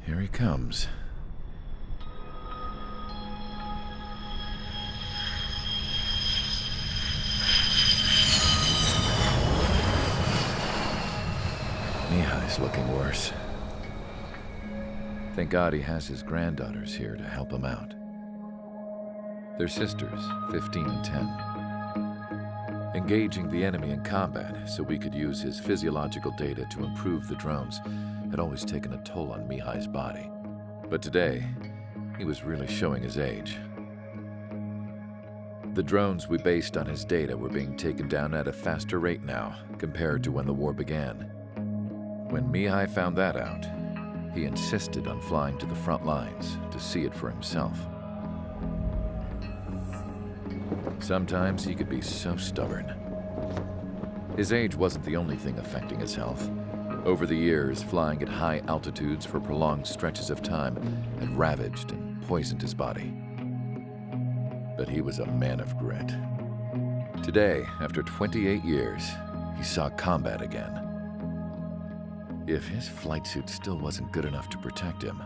Here he comes. Mihai's looking worse. Thank God he has his granddaughters here to help him out. They're sisters, 15 and 10. Engaging the enemy in combat so we could use his physiological data to improve the drones had always taken a toll on Mihai's body. But today, he was really showing his age. The drones we based on his data were being taken down at a faster rate now compared to when the war began. When Mihai found that out, he insisted on flying to the front lines to see it for himself. Sometimes he could be so stubborn. His age wasn't the only thing affecting his health. Over the years, flying at high altitudes for prolonged stretches of time had ravaged and poisoned his body. But he was a man of grit. Today, after 28 years, he saw combat again. If his flight suit still wasn't good enough to protect him,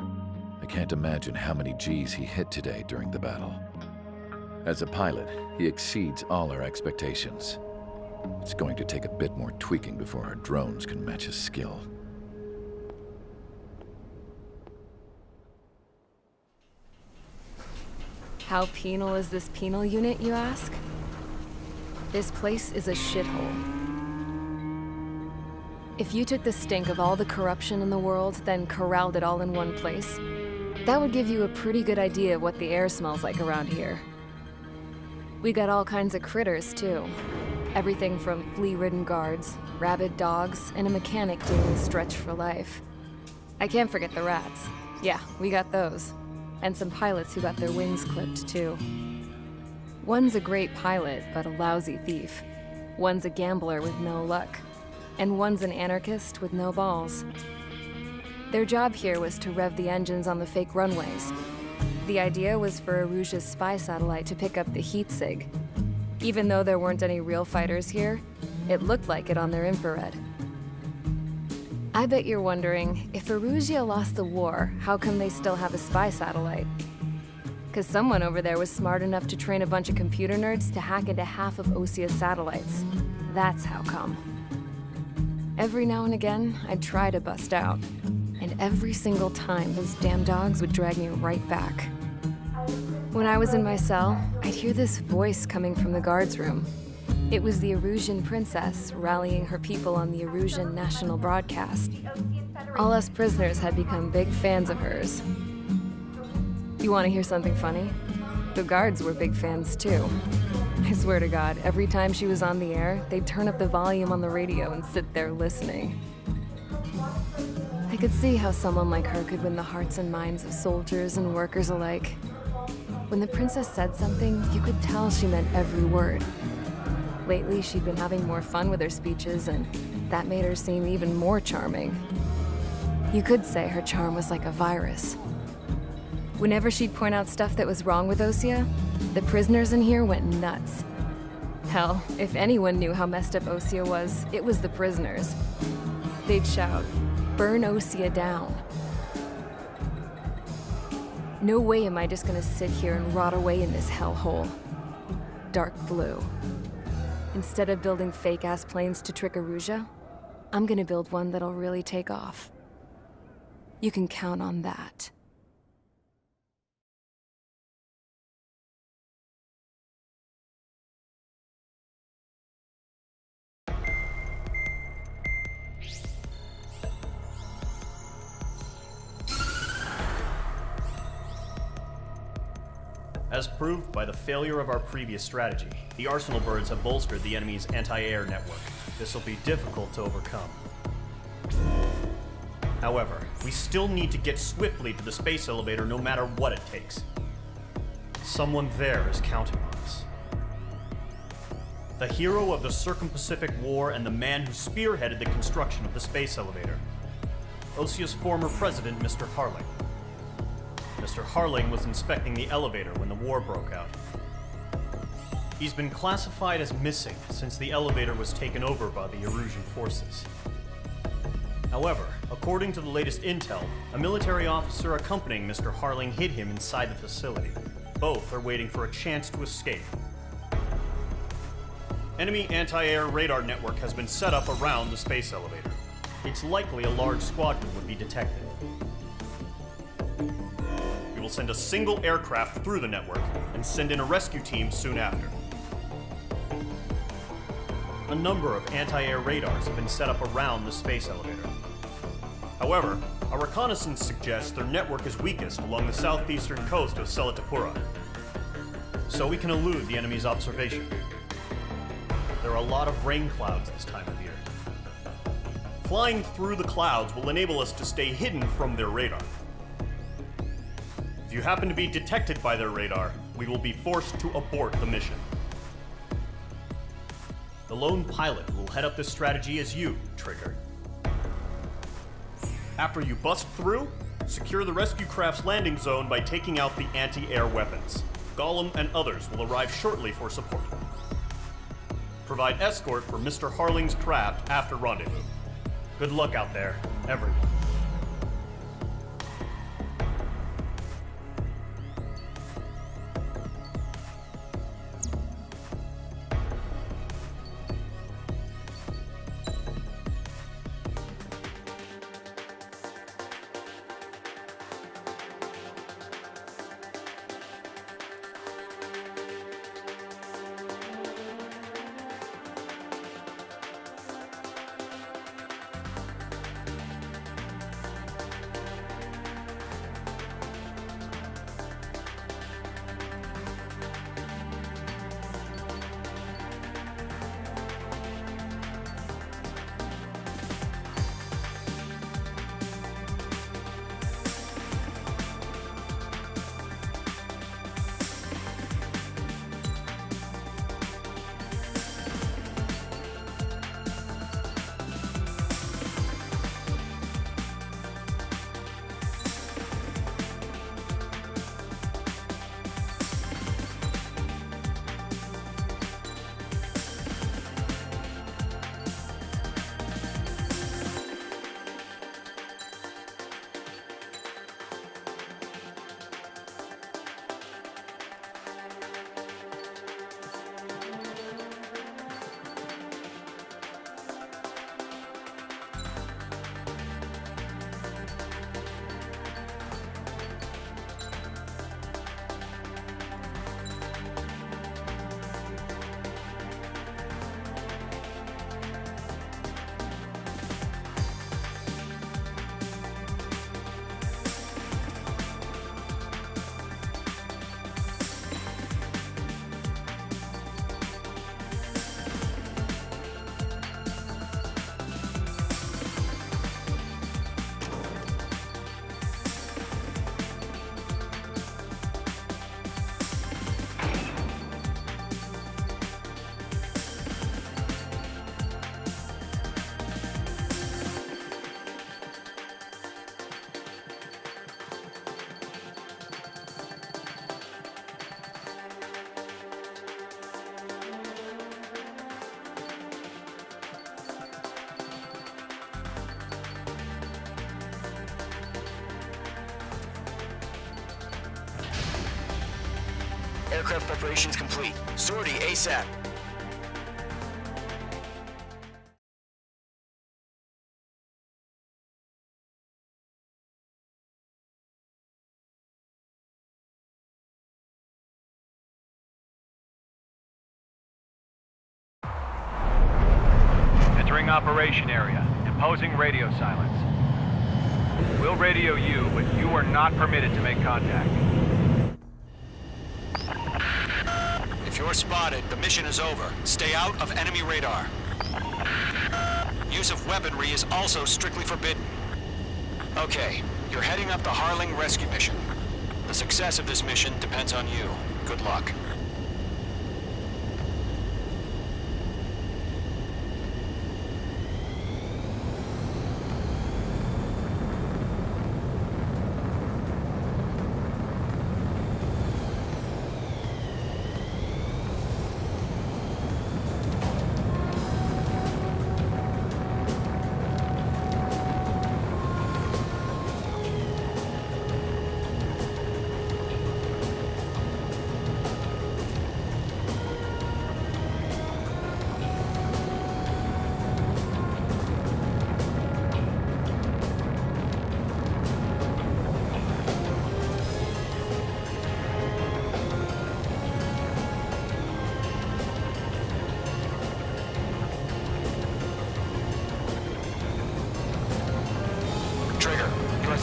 I can't imagine how many G's he hit today during the battle. As a pilot, he exceeds all our expectations. It's going to take a bit more tweaking before our drones can match his skill. How penal is this penal unit, you ask? This place is a shithole. If you took the stink of all the corruption in the world, then corralled it all in one place, that would give you a pretty good idea of what the air smells like around here. We got all kinds of critters, too. Everything from flea-ridden guards, rabid dogs, and a mechanic doing stretch for life. I can't forget the rats. Yeah, we got those. And some pilots who got their wings clipped, too. One's a great pilot, but a lousy thief. One's a gambler with no luck. And one's an anarchist with no balls. Their job here was to rev the engines on the fake runways. The idea was for Aruja's spy satellite to pick up the heat sig. Even though there weren't any real fighters here, it looked like it on their infrared. I bet you're wondering, if Aruja lost the war, how come they still have a spy satellite? 'Cause someone over there was smart enough to train a bunch of computer nerds to hack into half of Osia's satellites. That's how come. Every now and again, I'd try to bust out. And every single time, those damn dogs would drag me right back. When I was in my cell, I'd hear this voice coming from the guards room. It was the Arujan princess rallying her people on the Arujan national broadcast. All us prisoners had become big fans of hers. You want to hear something funny? The guards were big fans too. I swear to God, every time she was on the air, they'd turn up the volume on the radio and sit there listening. I could see how someone like her could win the hearts and minds of soldiers and workers alike. When the princess said something, you could tell she meant every word. Lately, she'd been having more fun with her speeches, and that made her seem even more charming. You could say her charm was like a virus. Whenever she'd point out stuff that was wrong with Osia, the prisoners in here went nuts. Hell, if anyone knew how messed up Osia was, it was the prisoners. They'd shout, "Burn Osia down." No way am I just gonna sit here and rot away in this hellhole. Dark blue. Instead of building fake-ass planes to trick Aruja, I'm gonna build one that'll really take off. You can count on that. As proved by the failure of our previous strategy, the Arsenal birds have bolstered the enemy's anti-air network. This will be difficult to overcome. However, we still need to get swiftly to the space elevator no matter what it takes. Someone there is counting on us. The hero of the Circum-Pacific War and the man who spearheaded the construction of the space elevator. Osia's former president, Mr. Harling. Mr. Harling was inspecting the elevator when the war broke out. He's been classified as missing since the elevator was taken over by the Erusian forces. However, according to the latest intel, a military officer accompanying Mr. Harling hid him inside the facility. Both are waiting for a chance to escape. Enemy anti-air radar network has been set up around the space elevator. It's likely a large squadron would be detected. We will send a single aircraft through the network and send in a rescue team soon after. A number of anti-air radars have been set up around the space elevator. However, our reconnaissance suggests their network is weakest along the southeastern coast of Selatapura, so we can elude the enemy's observation. There are a lot of rain clouds this time of year. Flying through the clouds will enable us to stay hidden from their radar. If you happen to be detected by their radar, we will be forced to abort the mission. The lone pilot who will head up this strategy is you, Trigger. After you bust through, secure the rescue craft's landing zone by taking out the anti-air weapons. Gollum and others will arrive shortly for support. Provide escort for Mr. Harling's craft after rendezvous. Good luck out there, everyone. Aircraft preparations complete. Sortie ASAP. Entering operation area. Imposing radio silence. We'll radio you, but you are not permitted to make contact. If you're spotted, the mission is over. Stay out of enemy radar. Use of weaponry is also strictly forbidden. Okay, you're heading up the Harling rescue mission. The success of this mission depends on you. Good luck.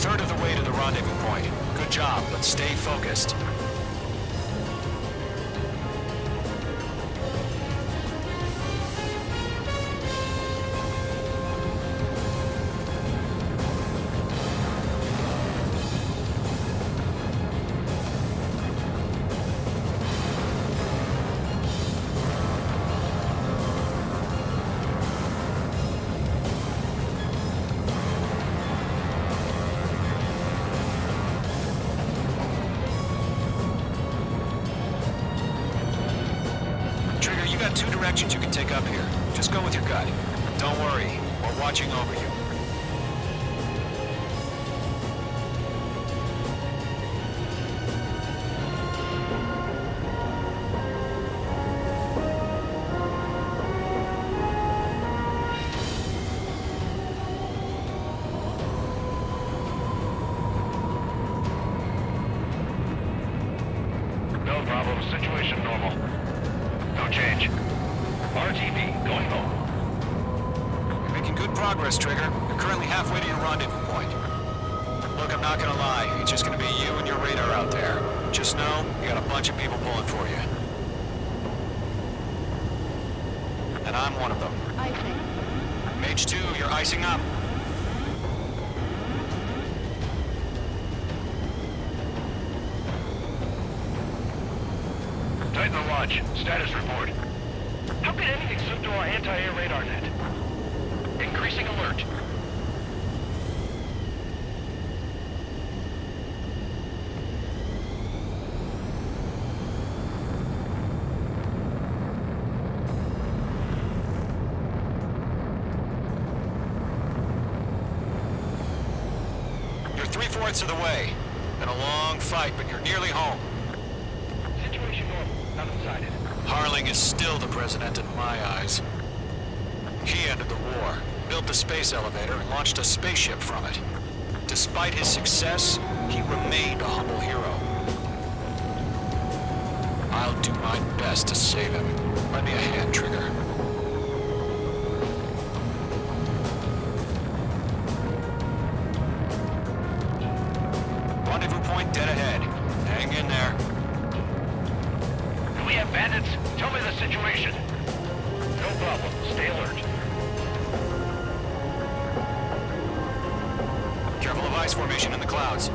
third of the way to the rendezvous point. Good job, but stay focused. You got two directions you can take up here. Just go with your gut. Don't worry, we're watching over you. No problem. Situation normal. No change. RTV, going home. You're making good progress, Trigger. You're currently halfway to your rendezvous point. Look, I'm not gonna lie. It's just gonna be you and your radar out there. Just know, you got a bunch of people pulling for you. And I'm one of them. Icing. Mage 2, you're icing up. Titan Watch, status report. How could anything slip through our anti-air radar net? Increasing alert. You're 3/4 of the way. Been a long fight, but you're nearly home. Situation normal, not unsided. Harling is still the president in my eyes. He ended the war, built the space elevator, and launched a spaceship from it. Despite his success, he remained a humble hero. I'll do my best to save him. Lend me a hand, Trigger. Rendezvous point dead ahead. Hang in there. Do we have bandits? Tell me the situation. No problem. Stay alert. Careful of ice formation in the clouds.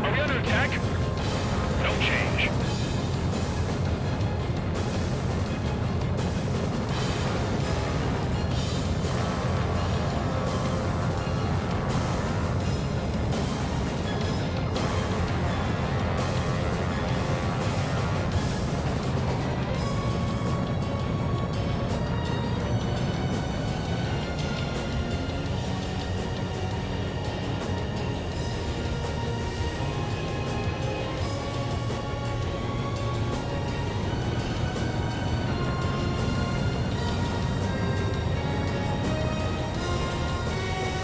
Are we under attack? No change.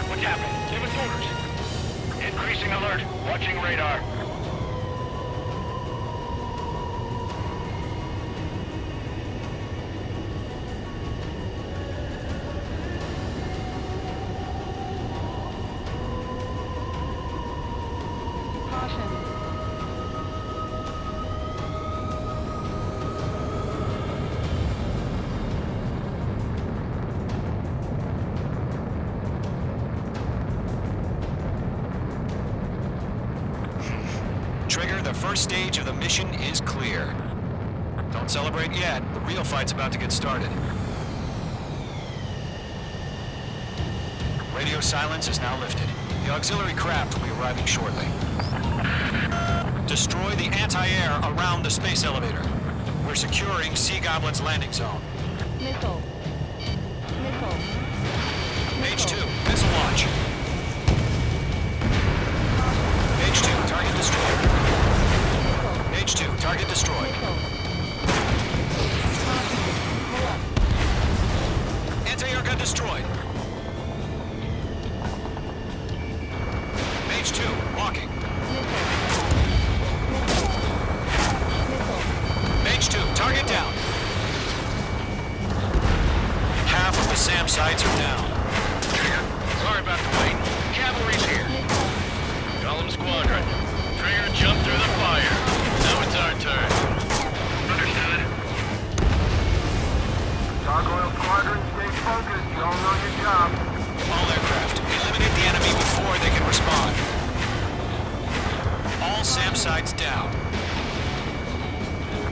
What's happening? Give us orders. Increasing alert. Watching radar. Caution. Trigger, the first stage of the mission is clear. Don't celebrate yet. The real fight's about to get started. Radio silence is now lifted. The auxiliary craft will be arriving shortly. Destroy the anti-air around the space elevator. We're securing Sea Goblin's landing zone. Missile. Missile. Mage 2, missile launch. Mage 2, target destroyed. Mage 2, target destroyed. Anti-air gun destroyed. sides are down. Trigger, sorry about the wait. Cavalry's here. Call them Squadron. Trigger, jump through the fire. Now it's our turn. Understood. Gargoyle Squadron, stay focused. You all know your job. All aircraft, eliminate the enemy before they can respond. All SAM sites down.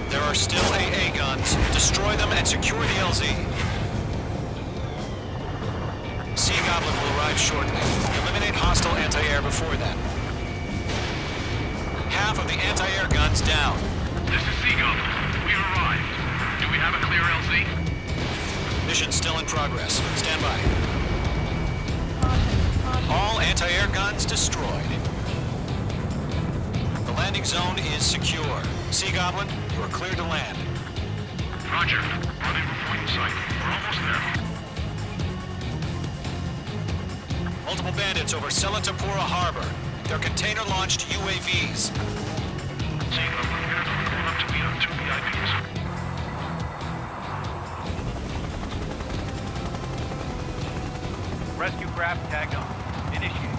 There are still AA guns. Destroy them and secure the LZ. Sea Goblin will arrive shortly. Eliminate hostile anti-air before then. Half of the anti-air guns down. This is Sea Goblin. We've arrived. Do we have a clear LZ? Mission still in progress. Stand by. All anti-air guns destroyed. The landing zone is secure. Sea Goblin, you are clear to land. Roger. Running reporting site. We're almost there. Multiple bandits over Selatapura Harbor. They're container-launched UAVs. Sea Goblin, we're going up to meet our two VIPs. Rescue craft tagged on. Initiate.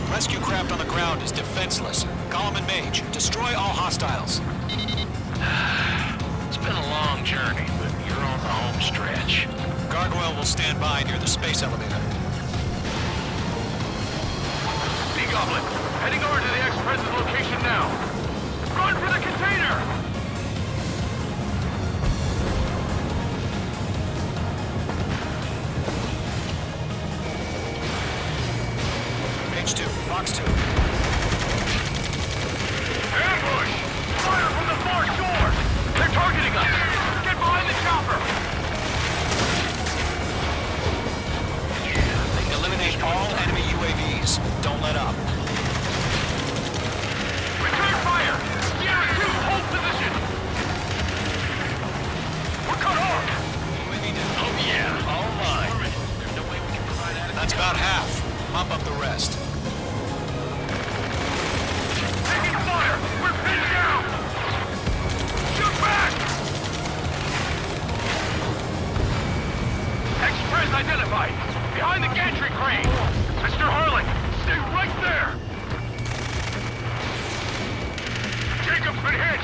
Rescue craft on the ground is defenseless. Gollum and Mage, destroy all hostiles. It's been a long journey, but you're on the home stretch. Gargoyle will stand by near the space elevator. Sea Goblin, heading over to the ex-president's location now. Run for the container! Page 2, box 2. Ambush! Fire from the far shore! They're targeting us! Get behind the chopper! Eliminate all enemy UAVs. Don't let up. Return fire! Sierra 2, hold position! We're cut off! Oh yeah, all mine. There's no way we can provide adequate. That's about half. Mop up the rest. Taking fire! We're pinned down! Shoot back! Express identified! Behind the gantry crane! Mr. Harling, stay right there! Jacob's been hit!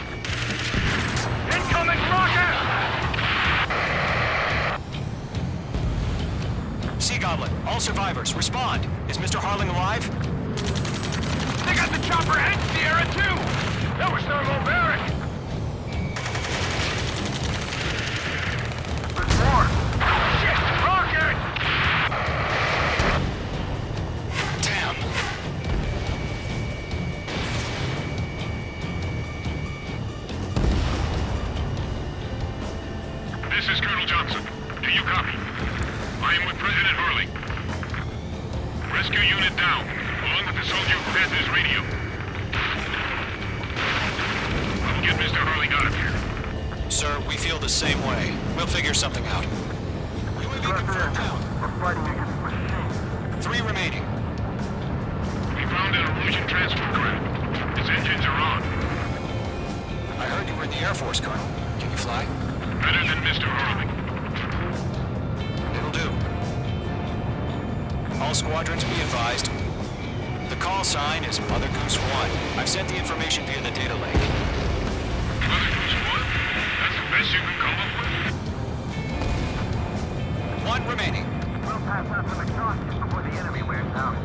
Incoming rocket! Sea Goblin, all survivors, respond. Is Mr. Harling alive? They got the chopper and Sierra too! That was thermobaric! There's more. Shit! Rocket! Damn. This is Colonel Johnson. Do you copy? I am with President Harling. Rescue unit down, along with the soldier who has his radio. I'll get Mr. Harling out of here. Sir, we feel the same way. We'll figure something out. UAV confirmed down. We're fighting against machines. 3 remaining. We found an illusion transport craft. Its engines are on. I heard you were in the Air Force, Colonel. Can you fly? Better than Mr. Harling. It'll do. All squadrons be advised. The call sign is Mother Goose 1. I've sent the information via the data link. Mother Goose 1? That's the best you can come up with? 1 remaining. We'll pass out some exhaustion before the enemy wears out.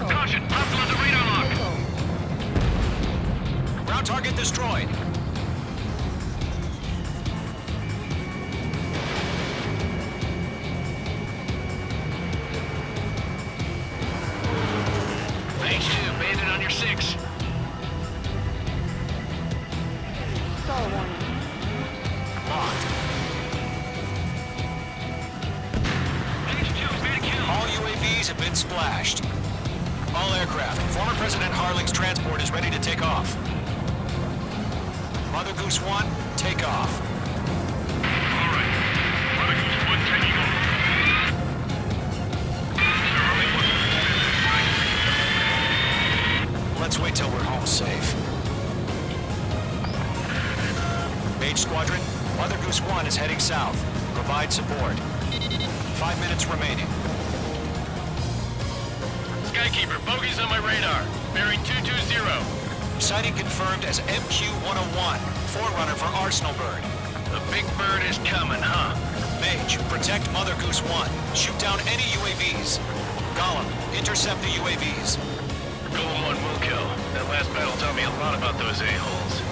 Caution! Hostile on the radar lock! Ground target destroyed. Page 2, bandit on your 6. Locked. Page 2, man kill. All UAVs have been splashed. All aircraft. Former President Harling's transport is ready to take off. Mother Goose 1, take off. All right. Mother Goose 1, take Mother Goose 1 is heading south. Provide support. 5 minutes remaining. Skykeeper, bogey's on my radar. Bearing 220. Sighting confirmed as MQ-101, forerunner for Arsenal Bird. The big bird is coming, huh? Mage, protect Mother Goose 1. Shoot down any UAVs. Gollum, intercept the UAVs. Golem 1 will kill. That last battle taught me a lot about those a-holes.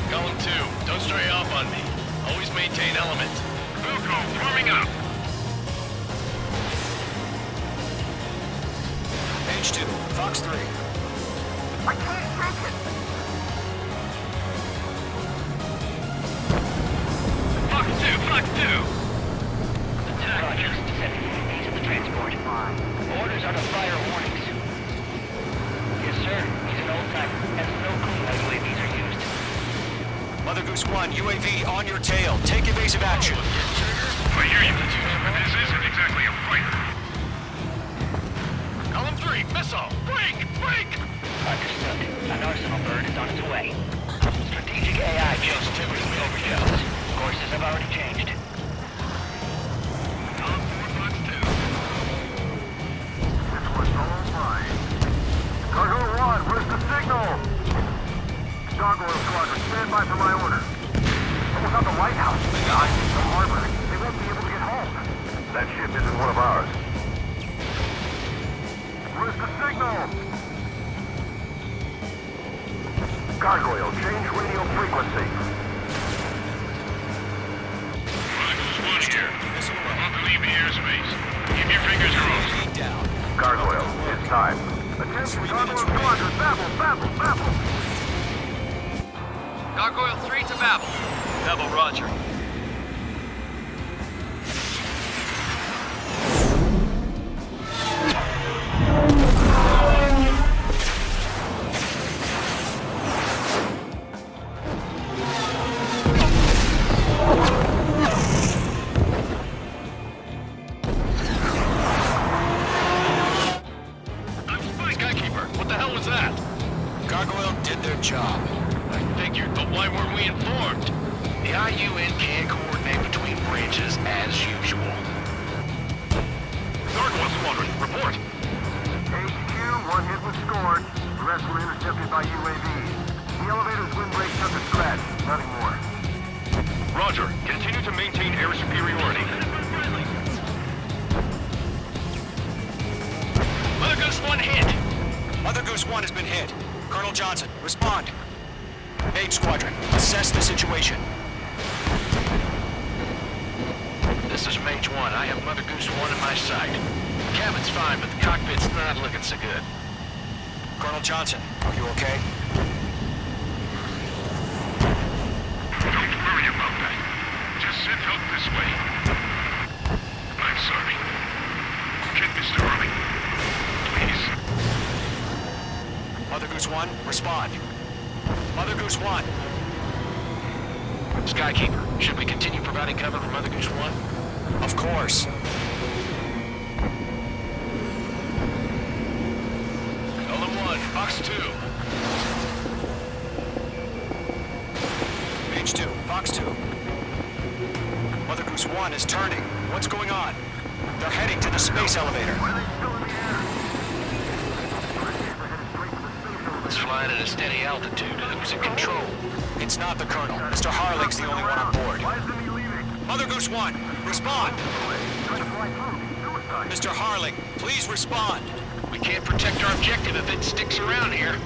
Golem 2, don't stray off on me. Always maintain element. Vuko, warming up. Mage 2, Fox 3. I can't take it! Fox 2, Fox 2! Roger. Sending UAVs to the transport. Orders are to fire warnings. Yes, sir. He's an old timer. Has no clue how UAVs are used. Mother Goose 1, UAV on your tail. Take evasive action. I hear you. This isn't exactly a fighter. Column 3, missile! Break! Break! Understood. An Arsenal Bird is on its way. Strategic AI just typically overshows. Courses have already changed. Column 4, Fox 2. This was all mine. Cargo 1, where's the signal? Gargoyle Squadron, stand by for my order. Almost out the White House. God, the harbor. They won't be able to get home. That ship isn't one of ours. Where's the signal? Gargoyle, change radio frequency. Goose 1 here. Won't believe the airspace. Keep your fingers crossed. UAV down. Gargoyle, it's time. Attention, Gargoyle Squadron, babble! Gargoyle 3 to Babel. Babel, roger. Skykeeper, what the hell was that? Gargoyle did their job. I figured, but why weren't we informed? The IUN can't coordinate between branches as usual. Gargoyle Squadron, report. HQ, one hit was scored. The rest were intercepted by UAVs. The elevator's windbreak took a scratch. Nothing more. Roger. Continue to maintain air superiority. Mother Goose 1 hit. Mother Goose 1 has been hit. Colonel Johnson, respond. Mage Squadron, assess the situation. This is Mage 1. I have Mother Goose 1 in my sight. Cabin's fine, but the cockpit's not looking so good. Colonel Johnson, are you okay? Don't worry about that. Just send help this way. I'm sorry. Get Mr. Harley. Please. Mother Goose 1, respond. Mother Goose 1. Skykeeper, should we continue providing cover for Mother Goose 1? Of course. Golem 1, Fox 2. Mage 2, Fox 2. Mother Goose 1 is turning. What's going on? They're heading to the space elevator. Why are they still in the air? It's flying at a steady altitude. Who's in control? It's not the Colonel. Mr. Harling's the only one on board. Why isn't he leaving? Mother Goose 1, respond. Trying to fly through. Suicide. Mr. Harling, please respond. We can't protect our objective if it sticks around here.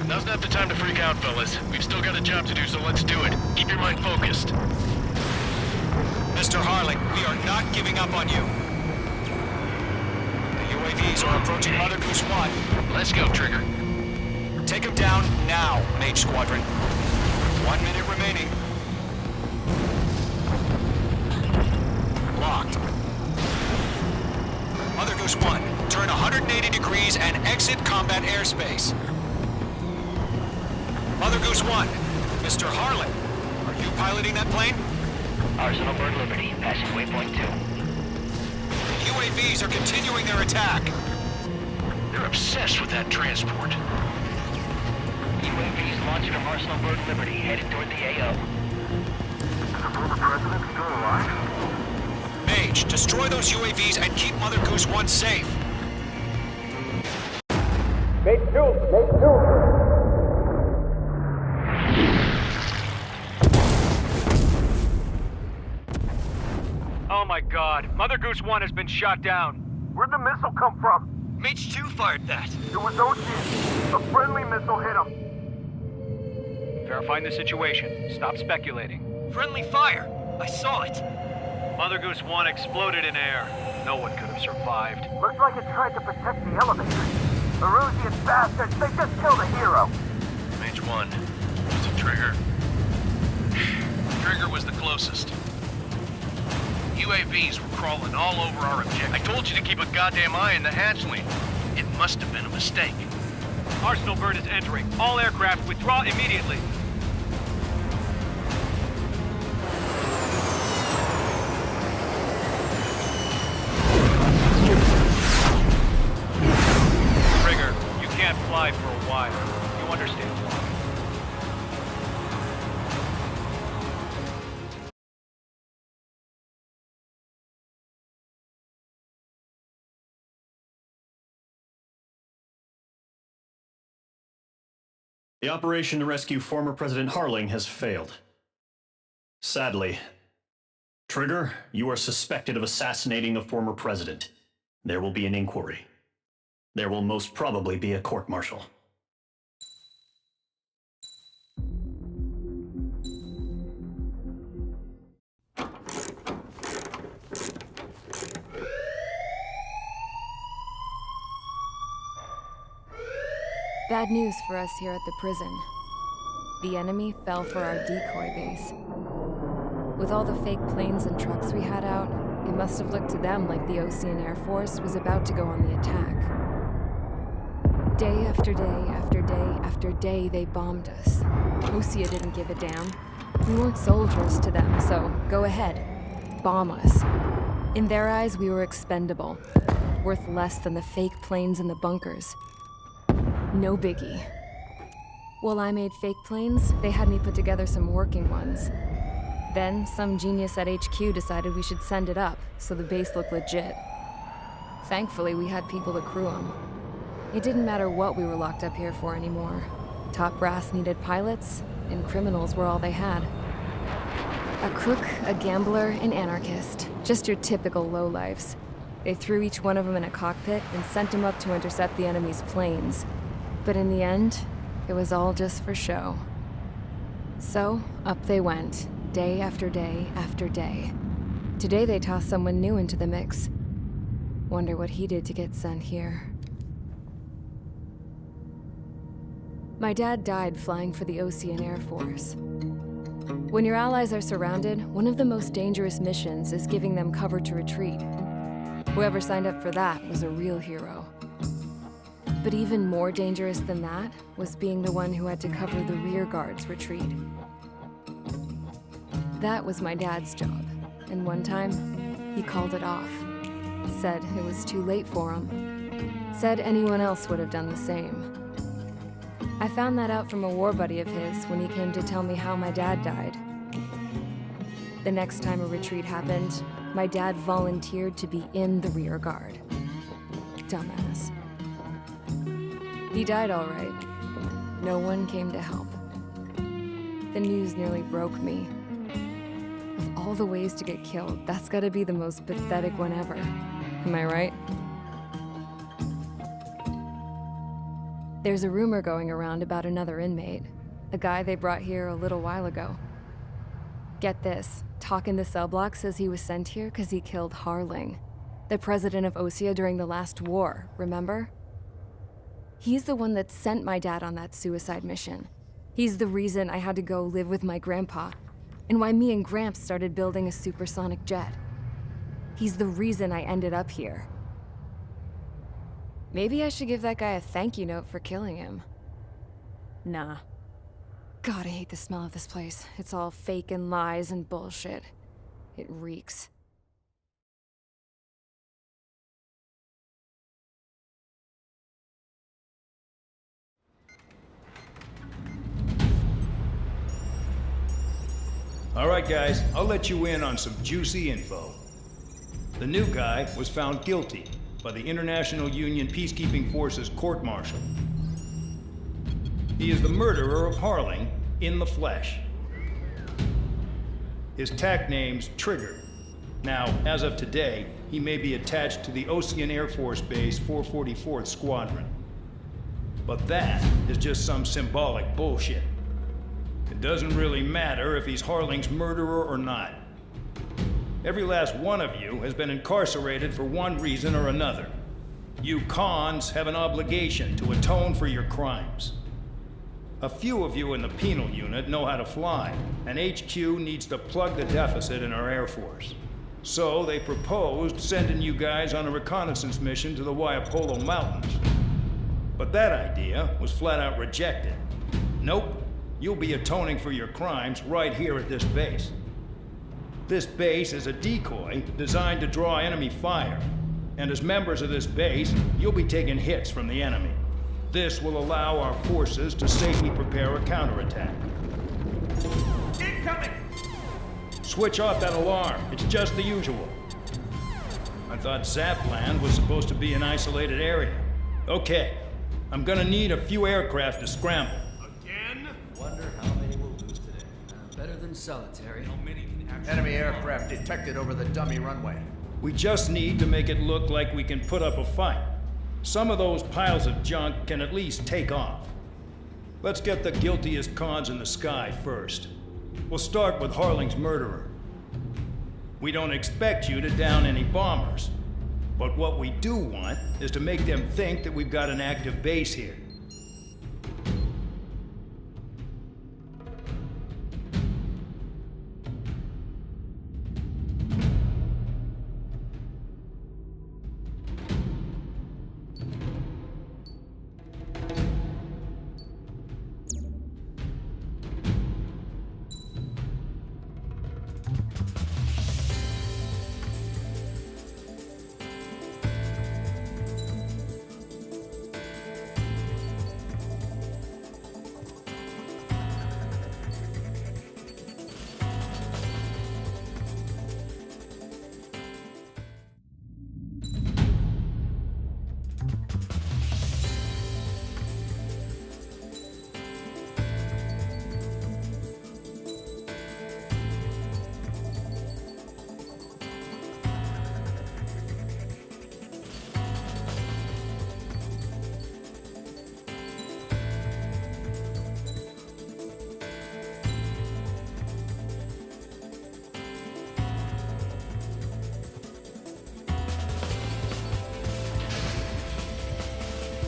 Now's not the time to freak out, fellas. We've still got a job to do, so let's do it. Keep your mind focused. Mr. Harling, we are not giving up on you. The UAVs are approaching Mother Goose 1. Let's go, Trigger. Take him down now, Mage Squadron. 1 minute remaining. Locked. Mother Goose 1, turn 180 degrees and exit combat airspace. Mother Goose 1, Mr. Harlan, are you piloting that plane? Arsenal Bird Liberty, passing waypoint 2. UAVs are continuing their attack. They're obsessed with that transport. UAVs launched from Arsenal Bird Liberty, headed toward the AO. the former president still alive? Mage, destroy those UAVs and keep Mother Goose 1 safe. Oh my god, Mother Goose 1 has been shot down. Where'd the missile come from? Mage 2 fired that. It was Ocean. A friendly missile hit him. Verifying the situation. Stop speculating. Friendly fire. I saw it. Mother Goose 1 exploded in air. No one could have survived. Looks like it tried to protect the elevator. Erusian bastards, they just killed a hero. Mage 1. Was it Trigger? Trigger was the closest. UAVs were crawling all over our objective. I told you to keep a goddamn eye on the hatchling. It must have been a mistake. Arsenal bird is entering. All aircraft withdraw immediately. Trigger, you can't fly for a while. You understand why. The operation to rescue former President Harling has failed. Sadly. Trigger, you are suspected of assassinating the former president. There will be an inquiry. There will most probably be a court-martial. Bad news for us here at the prison. The enemy fell for our decoy base. With all the fake planes and trucks we had out, it must have looked to them like the Ocean Air Force was about to go on the attack. Day after day after day after day, they bombed us. Osea didn't give a damn. We weren't soldiers to them, so go ahead. Bomb us. In their eyes, we were expendable. Worth less than the fake planes in the bunkers. No biggie. While I made fake planes, they had me put together some working ones. Then, some genius at HQ decided we should send it up, so the base looked legit. Thankfully, we had people to crew them. It didn't matter what we were locked up here for anymore. Top brass needed pilots, and criminals were all they had. A crook, a gambler, an anarchist. Just your typical lowlifes. They threw each one of them in a cockpit and sent them up to intercept the enemy's planes. But in the end, it was all just for show. So, up they went, day after day after day. Today they tossed someone new into the mix. Wonder what he did to get sent here. My dad died flying for the Ocean Air Force. When your allies are surrounded, one of the most dangerous missions is giving them cover to retreat. Whoever signed up for that was a real hero. But even more dangerous than that was being the one who had to cover the rear guard's retreat. That was my dad's job, and one time, he called it off. Said it was too late for him. Said anyone else would have done the same. I found that out from a war buddy of his when he came to tell me how my dad died. The next time a retreat happened, my dad volunteered to be in the rear guard. Dumbass. He died all right. No one came to help. The news nearly broke me. Of all the ways to get killed, that's gotta be the most pathetic one ever. Am I right? There's a rumor going around about another inmate. A guy they brought here a little while ago. Get this, talk in the cell block says he was sent here because he killed Harling, the president of Osea during the last war, remember? He's the one that sent my dad on that suicide mission. He's the reason I had to go live with my grandpa, and why me and Gramps started building a supersonic jet. He's the reason I ended up here. Maybe I should give that guy a thank you note for killing him. Nah. God, I hate the smell of this place. It's all fake and lies and bullshit. It reeks. All right, guys, I'll let you in on some juicy info. The new guy was found guilty by the International Union Peacekeeping Forces court-martial. He is the murderer of Harling in the flesh. His TAC name's Trigger. Now, as of today, he may be attached to the Ocean Air Force Base 444th Squadron. But that is just some symbolic bullshit. It doesn't really matter if he's Harling's murderer or not. Every last one of you has been incarcerated for one reason or another. You cons have an obligation to atone for your crimes. A few of you in the penal unit know how to fly, and HQ needs to plug the deficit in our Air Force. So they proposed sending you guys on a reconnaissance mission to the Waiapolo Mountains. But that idea was flat out rejected. Nope, you'll be atoning for your crimes right here at this base. This base is a decoy designed to draw enemy fire. And as members of this base, you'll be taking hits from the enemy. This will allow our forces to safely prepare a counterattack. Incoming! Switch off that alarm. It's just the usual. I thought Zapland was supposed to be an isolated area. Okay, I'm gonna need a few aircraft to scramble. Again? Wonder how many we'll lose today. Better than solitary. How many can actually... Enemy aircraft detected over the dummy runway. We just need to make it look like we can put up a fight. Some of those piles of junk can at least take off. Let's get the guiltiest cons in the sky first. We'll start with Harling's murderer. We don't expect you to down any bombers. But what we do want is to make them think that we've got an active base here.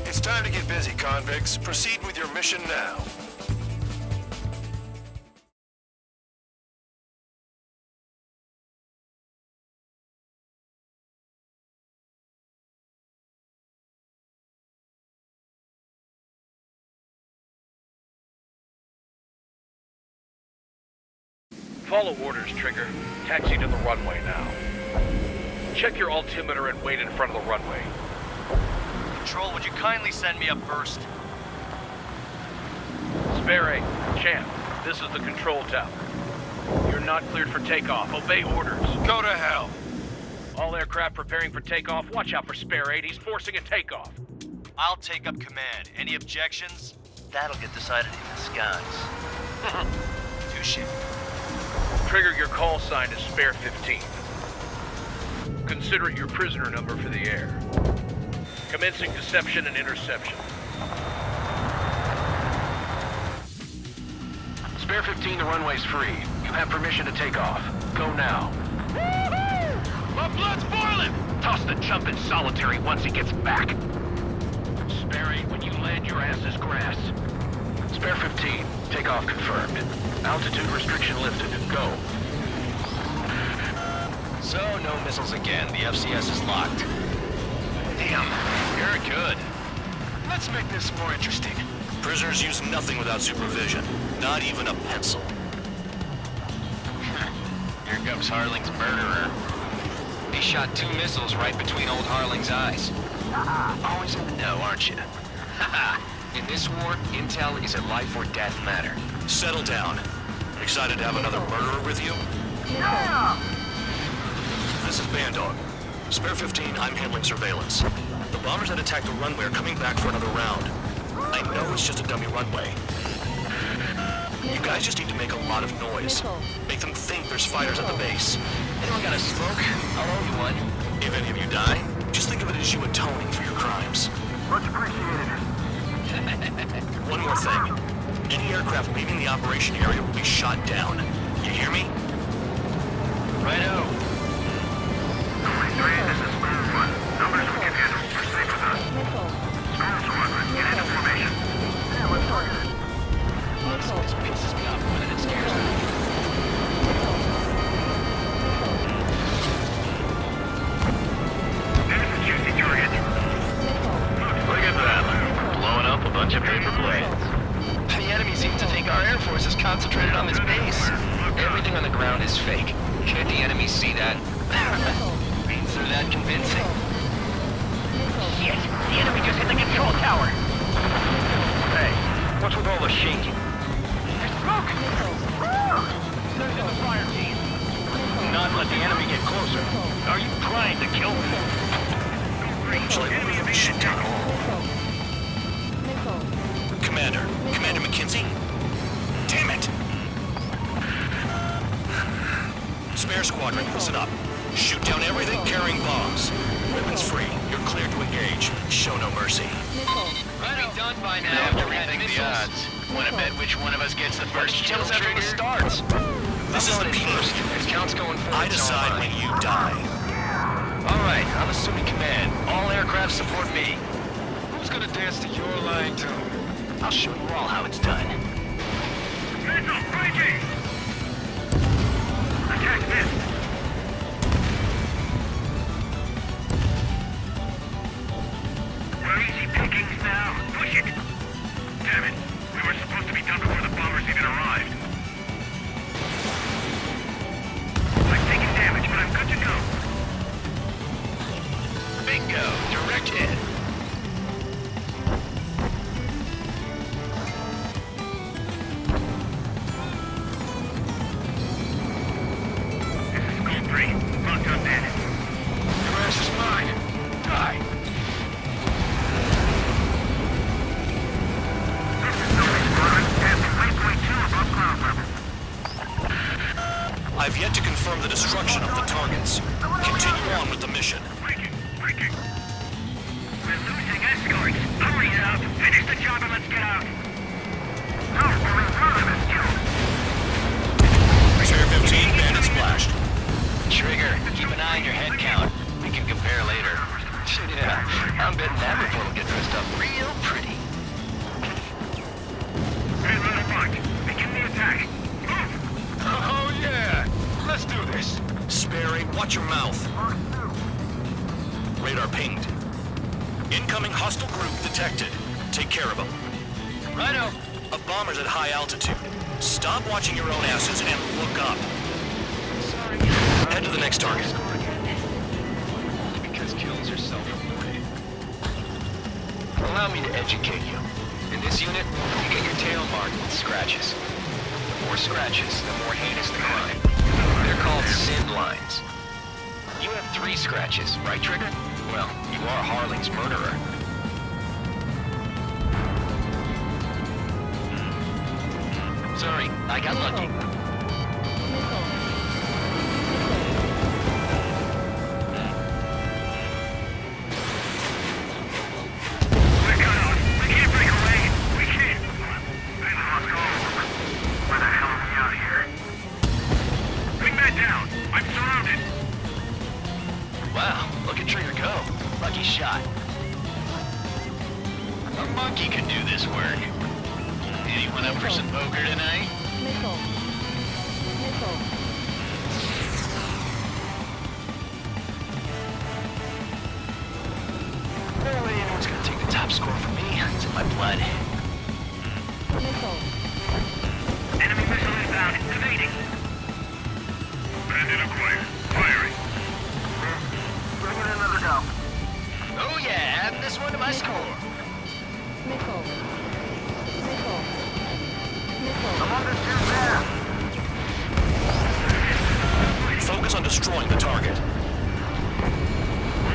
It's time to get busy, convicts. Proceed with your mission now. Follow orders, Trigger. Taxi to the runway now. Check your altimeter and wait in front of the runway. Control, would you kindly send me up first? Spare 8, Champ, this is the control tower. You're not cleared for takeoff. Obey orders. Go to hell. All aircraft preparing for takeoff. Watch out for Spare 8. He's forcing a takeoff. I'll take up command. Any objections? That'll get decided in the skies. Touche. Trigger, your call sign is Spare 15. Consider it your prisoner number for the air. Commencing deception and interception. Spare 15, the runway's free. You have permission to take off. Go now. Woohoo! My blood's boiling! Toss the chump in solitary once he gets back. Spare 8, when you land, your ass is grass. Spare 15, takeoff confirmed. Altitude restriction lifted. Go. So, no missiles again. The FCS is locked. Damn, you're good. Let's make this more interesting. Prisoners use nothing without supervision. Not even a pencil. Here comes Harling's murderer. He shot 2 missiles right between old Harling's eyes. Always in the know, aren't you? In this war, intel is a life or death matter. Settle down. Excited to have another murderer with you? Yeah! This is Bandog. Spare 15, I'm handling surveillance. The bombers that attacked the runway are coming back for another round. I know it's just a dummy runway. You guys just need to make a lot of noise. Make them think there's fighters at the base. Anyone got a smoke? I'll owe you one. If any of you die, just think of it as you atoning for your crimes. Much appreciated. One more thing. Any aircraft leaving the operation area will be shot down. You hear me? Righto. 23, this is Squadron. Numbers we can handle. You're safe with us. Squadron, get into formation. Yeah, let's target it. This pisses me off more than it scares me. There's a juicy target. Look at that. Blowing up a bunch of paper planes. The enemy seems to think our Air Force is concentrated on this base. Everything on the ground is fake. Can't the enemy see that? Means they're that convincing. Shit! The enemy just hit the control tower! Hey, what's with all the shaking? There's smoke! Send in the fire team. Not let the enemy get closer. Are you trying to kill me? Shall I move this shit down? Commander McKinsey? Damn it! Spare squadron, listen up. Shoot down everything carrying bombs. Weapons free. You're cleared to engage. Show no mercy. Be done by now. Now to rethink the odds. Wanna bet which one of us gets the first kill Kills after trigger? the starts. This is the I'm peak. first. If count's going forward, I decide when you die. All right, I'm assuming command. All aircraft support me. Who's gonna dance to your line tune? I'll show you all how it's done. Missile, breaking! Attack this! We're easy pickings now. Push it! Damn it. We were supposed to be done before the bombers even arrived. I've taken damage, but I'm good to go. Bingo! Direct hit. This is Gold 3. Locked on dead. Your ass is mine. Die. This is Zoe Squadron. At 3.2 above ground level. I've yet to confirm the destruction of the targets. Continue on with the mission. Breaking! Breaking! We're losing escorts! Hurry now! Finish the job and let's get out! No, we're in front of us, Joe! Spare 15, bandit splashed. Trigger, keep an eye on your head count. We can compare later. Yeah, I'm betting that report will get dressed up real pretty. Hey, little bug! Begin the attack! Move! Oh yeah! Let's do this. Sperry, watch your mouth. Radar pinged. Incoming hostile group detected. Take care of them. Righto. A bomber's at high altitude. Stop watching your own asses and look up. Sorry. Head to the next target. Because kills are self-reported. Allow me to educate you. In this unit, you get your tail marked with scratches. The more scratches, the more heinous the crime. They're called sin lines. You have 3 scratches, right, Trigger? Well, you are Harling's murderer. Sorry, I got lucky. We're cut off! We can't break away! We can't! We've lost all. Where the hell are we out here? Wingman down! I'm surrounded! Wow, look at Trigger go. Lucky shot. A monkey could do this work. Anyone up for some poker tonight? No way anyone's gonna take the top score from me. It's in my blood. Enemy missile inbound. Evading. Bandit acquired. Firing. Bring in another go. Oh yeah, adding this one to my score. I'm under 2 there. destroying the target.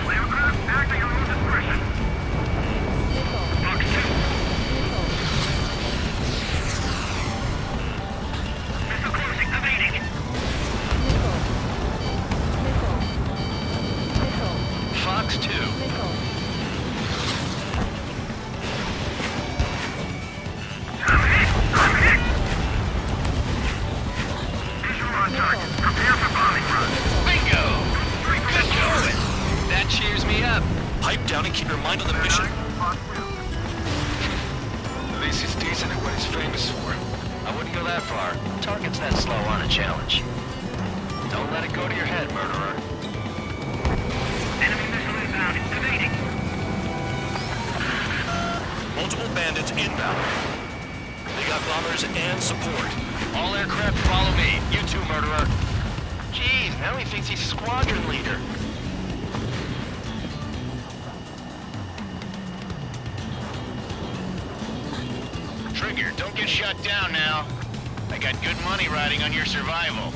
All aircraft acting on your discretion. Box 2. Missile closing, evading. Fox 2. I'm hit! Visual on target. Prepare for bombing run. Bingo! Good going. That cheers me up. Pipe down and keep your mind on the mission. Box 2. At least he's decent at what he's famous for. I wouldn't go that far. Target's that slow on a challenge. Don't let it go to your head, murderer. Enemy missile inbound. Evading. Multiple bandits inbound. They got bombers and support. All aircraft follow me. You too, murderer. Jeez, now he thinks he's squadron leader. Trigger, don't get shut down now. I got good money riding on your survival.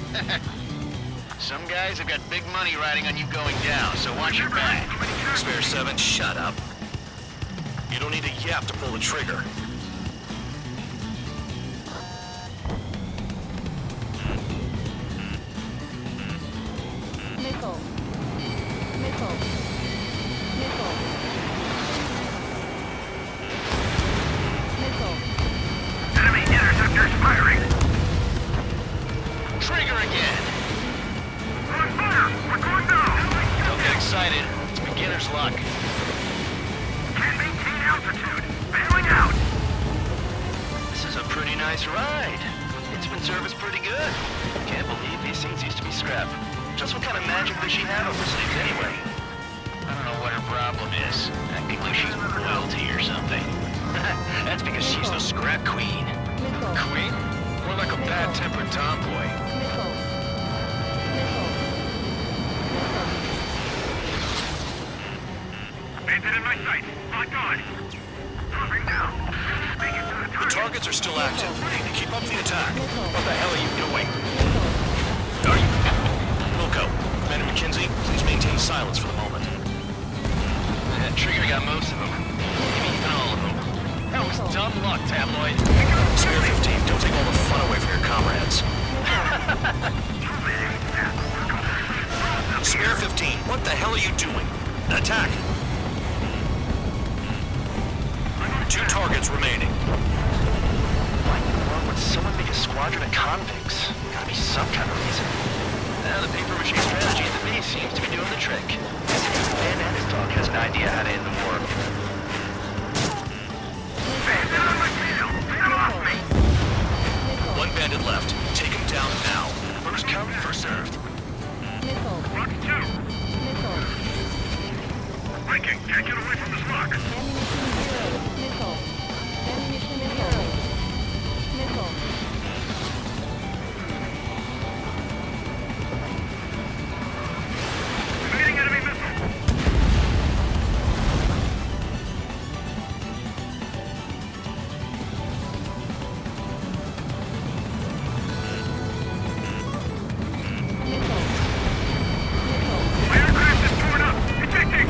Some guys have got big money riding on you going down, so watch your back. Spare 7, shut up. You don't need a yap to pull the trigger. Enemy interceptors firing. Trigger again. On fire! We're going down! Don't get excited. It's beginner's luck. Can't maintain altitude. Bailing out. This is a pretty nice ride. Instrument service pretty good. Can't believe these seats used to be scrapped. Just what kind of magic does she have up her sleeves anyway? I don't know what her problem is. Acting like she's royalty or something. That's because she's the scrap queen. Queen? More like a bad-tempered tomboy. Bandit in my sight. Locked on. Dropping down. Make it to the The target. targets are still active. Keep up the attack. What the hell are you doing? Are you? Wilco, Commander McKenzie, please maintain silence for the moment. Trigger got most of them. Maybe even all of them. That was dumb luck, Tabloid. Spare 15, don't take all the fun away from your comrades. Spare 15, what the hell are you doing? Attack! 2 targets remaining. Why in the world would someone make a squadron of convicts? Gotta be some kind of reason. Now the paper machine strategy at the base seems to be doing the trick. Man and his dog has an idea how to end the war. Bandit on my tail. Get off me. 1 bandit left. Take him down now. First come, first served. Box 2. Breaking. Can't get away from this lock. Evading enemy missile. My aircraft is torn up. Ejecting.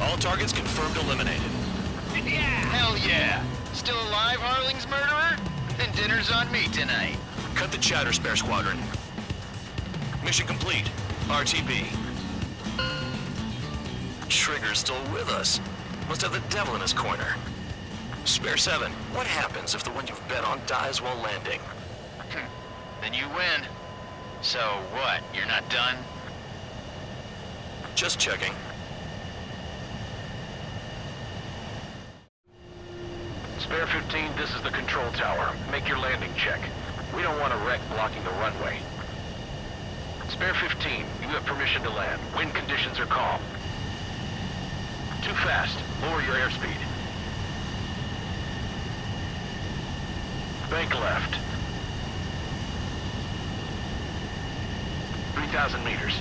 All targets confirmed eliminated. Hell yeah! Still alive, Harling's murderer? Then dinner's on me tonight. Cut the chatter, Spare Squadron. Mission complete. RTB. Trigger's still with us. Must have the devil in his corner. Spare 7, what happens if the one you've bet on dies while landing? Then you win. So what, you're not done? Just checking. Spare 15, this is the control tower. Make your landing check. We don't want a wreck blocking the runway. Spare 15, you have permission to land. Wind conditions are calm. Too fast. Lower your airspeed. Bank left. 3,000 meters.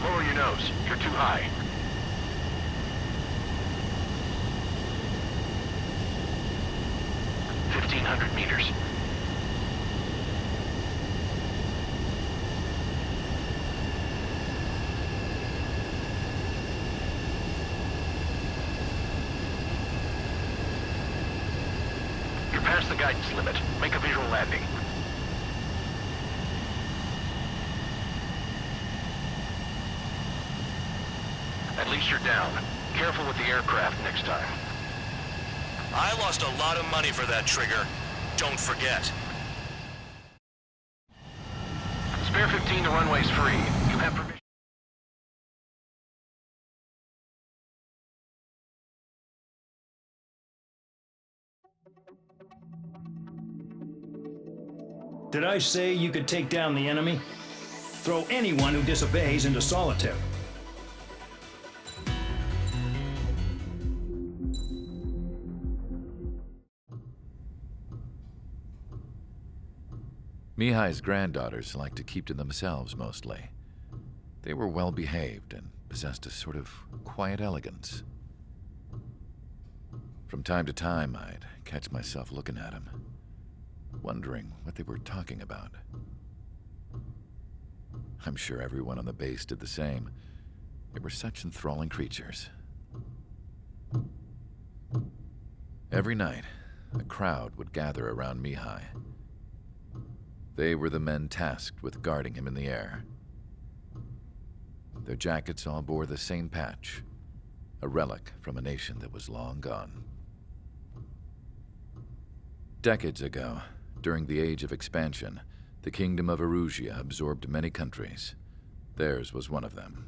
Lower your nose. You're too high. .500 meters. You're past the guidance limit. Make a visual landing. At least you're down. Careful with the aircraft next time. I lost a lot of money for that trigger. Don't forget. Spare 15, the runway's free. You have permission. Did I say you could take down the enemy? Throw anyone who disobeys into solitary. Mihai's granddaughters liked to keep to themselves mostly. They were well behaved and possessed a sort of quiet elegance. From time to time, I'd catch myself looking at them, wondering what they were talking about. I'm sure everyone on the base did the same. They were such enthralling creatures. Every night, a crowd would gather around Mihai. They were the men tasked with guarding him in the air. Their jackets all bore the same patch, a relic from a nation that was long gone. Decades ago, during the Age of Expansion, the Kingdom of Erusia absorbed many countries. Theirs was one of them.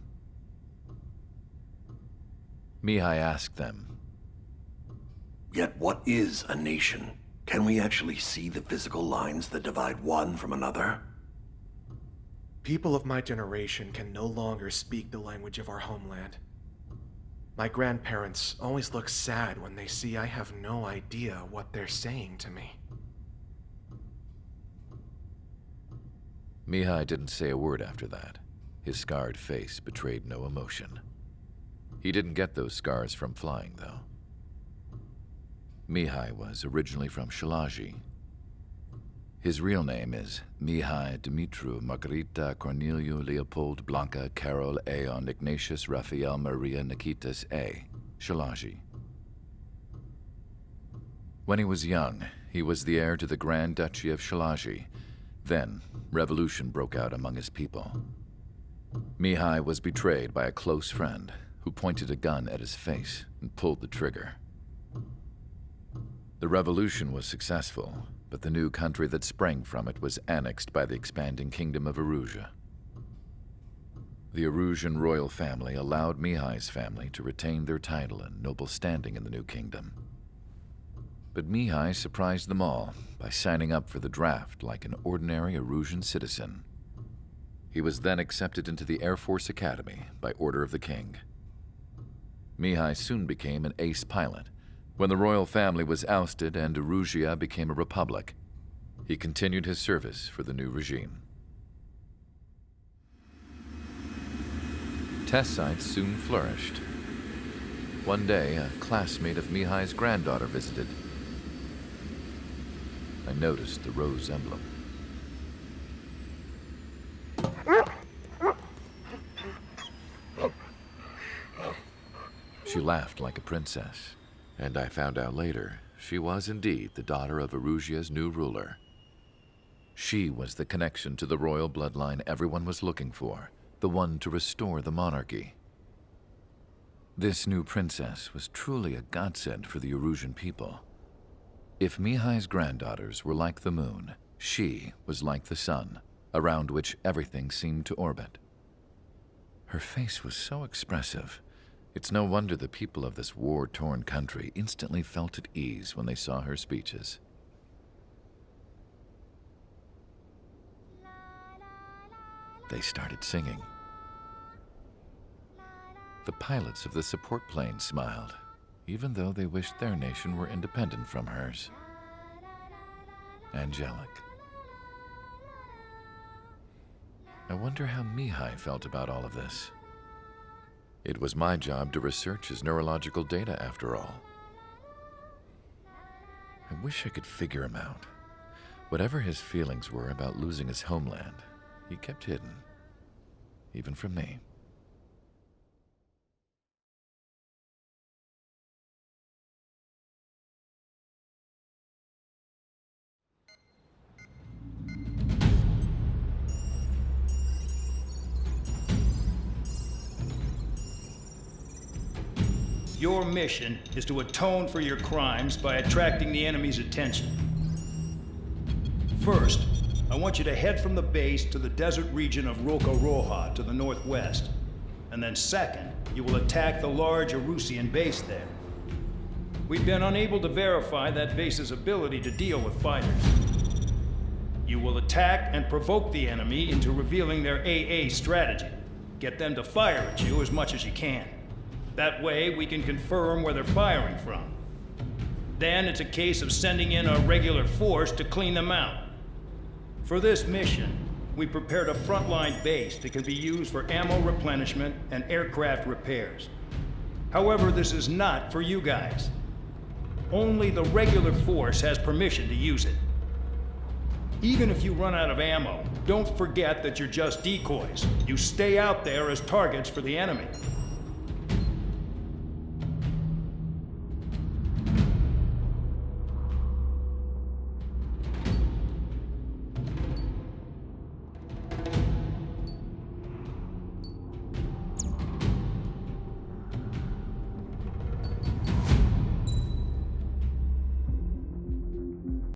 Mihai asked them, "Yet what is a nation? Can we actually see the physical lines that divide one from another?" People of my generation can no longer speak the language of our homeland. My grandparents always look sad when they see I have no idea what they're saying to me. Mihai didn't say a word after that. His scarred face betrayed no emotion. He didn't get those scars from flying, though. Mihai was originally from Shalaji. His real name is Mihai Dumitru Margarita Corneliu Leopold Blanca Carol Aeon Ignatius Raphael Maria Nikitas A. Shalaji. When he was young, he was the heir to the Grand Duchy of Shalaji. Then, revolution broke out among his people. Mihai was betrayed by a close friend who pointed a gun at his face and pulled the trigger. The revolution was successful, but the new country that sprang from it was annexed by the expanding Kingdom of Erusia. The Erusian royal family allowed Mihai's family to retain their title and noble standing in the new kingdom. But Mihai surprised them all by signing up for the draft like an ordinary Erusian citizen. He was then accepted into the Air Force Academy by order of the king. Mihai soon became an ace pilot. When the royal family was ousted and Erusia became a republic, he continued his service for the new regime. Test sites soon flourished. One day, a classmate of Mihai's granddaughter visited. I noticed the rose emblem. She laughed like a princess, and I found out later she was indeed the daughter of Erusia's new ruler. She was the connection to the royal bloodline everyone was looking for, the one to restore the monarchy. This new princess was truly a godsend for the Erusian people. If Mihai's granddaughters were like the moon, she was like the sun, around which everything seemed to orbit. Her face was so expressive. It's no wonder the people of this war-torn country instantly felt at ease when they saw her speeches. they started singing. The pilots of the support plane smiled, even though they wished their nation were independent from hers. Angelic. I wonder how Mihai felt about all of this. It was my job to research his neurological data, after all. I wish I could figure him out. Whatever his feelings were about losing his homeland, he kept hidden, even from me. Your mission is to atone for your crimes by attracting the enemy's attention. First, I want you to head from the base to the desert region of Roca-Roja to the northwest. And then second, you will attack the large Erusian base there. We've been unable to verify that base's ability to deal with fighters. You will attack and provoke the enemy into revealing their AA strategy. Get them to fire at you as much as you can. That way, we can confirm where they're firing from. Then it's a case of sending in a regular force to clean them out. For this mission, we prepared a frontline base that can be used for ammo replenishment and aircraft repairs. However, this is not for you guys. Only the regular force has permission to use it. Even if you run out of ammo, don't forget that you're just decoys. You stay out there as targets for the enemy.